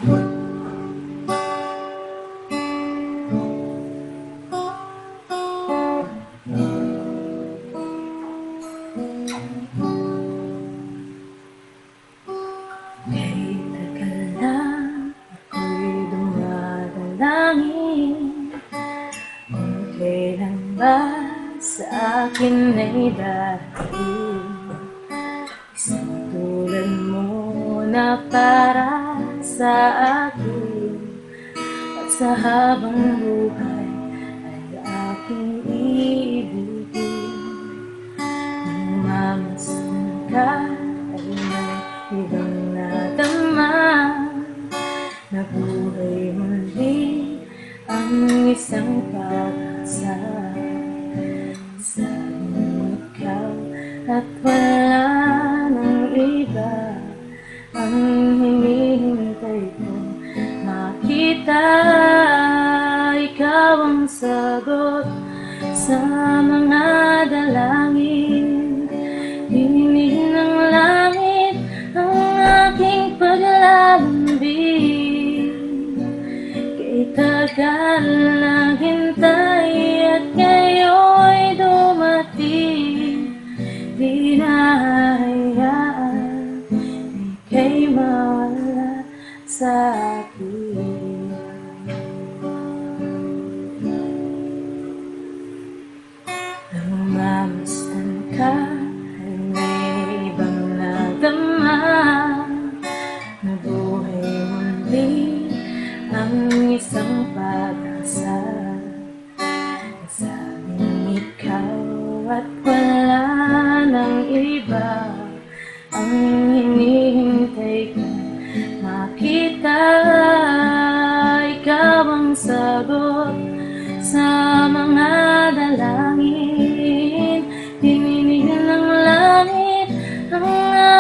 Kahit tagal na ako'y dumadalangin, kung kailan ba sa akin ay darating isang tulad mo na para sa akin, at sa habang buhay ay aking iibigin. Nang mamasdan ka ay may ibang nadama, na buhay muli ang isang pag-asa. Sabing ikaw at wala nang iba ang hinihintay kong makita. Ikaw ang sagot sa mga dalangin, dinig ng langit ang aking paglalambing. Kay tagal naghintay at ngayon'y dumating, di na hayaan ika'y mawala sa akin. Nang mamasdan ka ay may ibang nadama, na buhay muli ang isang pag-asa. Nasabing ikaw at wala nang iba ang hinihintay kong makita. Ikaw ang sagot sa mga dalangin, dininig ng langit ang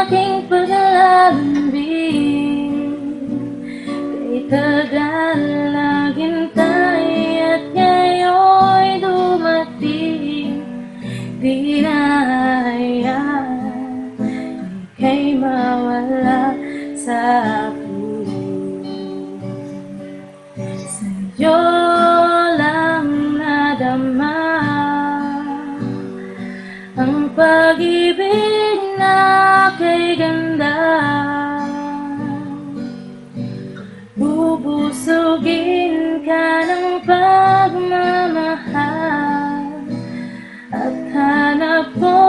aking paglalambing. Kay tagal naghintay at ngayon'y dumating, di na hayaan ika'y mawala sa akin. Sa'yo lang nadama ang pag-ibig na kay ganda. Bubusugin ka ng pagmamahal, at hanap ko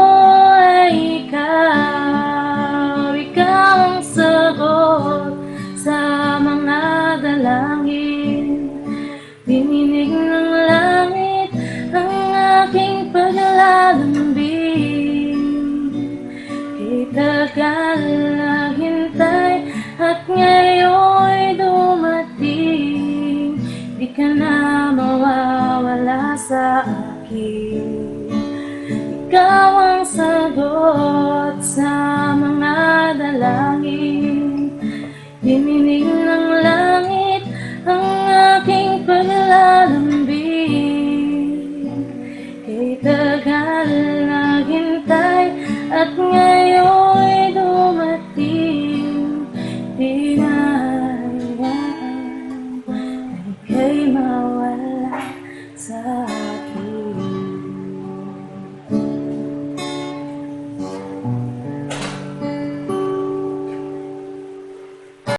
ay ikaw. Ikaw ang sagot sa mga dalangin, dininig ng langit ang aking paglalambing. Kay tagal naghintay at ngayon'y dumating, di ka na mawawala sa akin. Ikaw ang sagot sa mga dalangin, dininig ng langit ang aking paglalambing. Kay tagal naghintay at ngayon'y dumating, di na